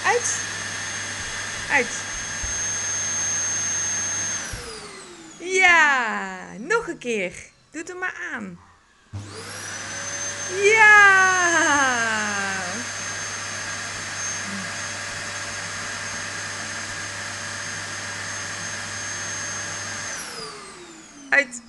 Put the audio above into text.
Uit. Uit. Ja, nog een keer. Doe het er maar aan. Ja! Uit.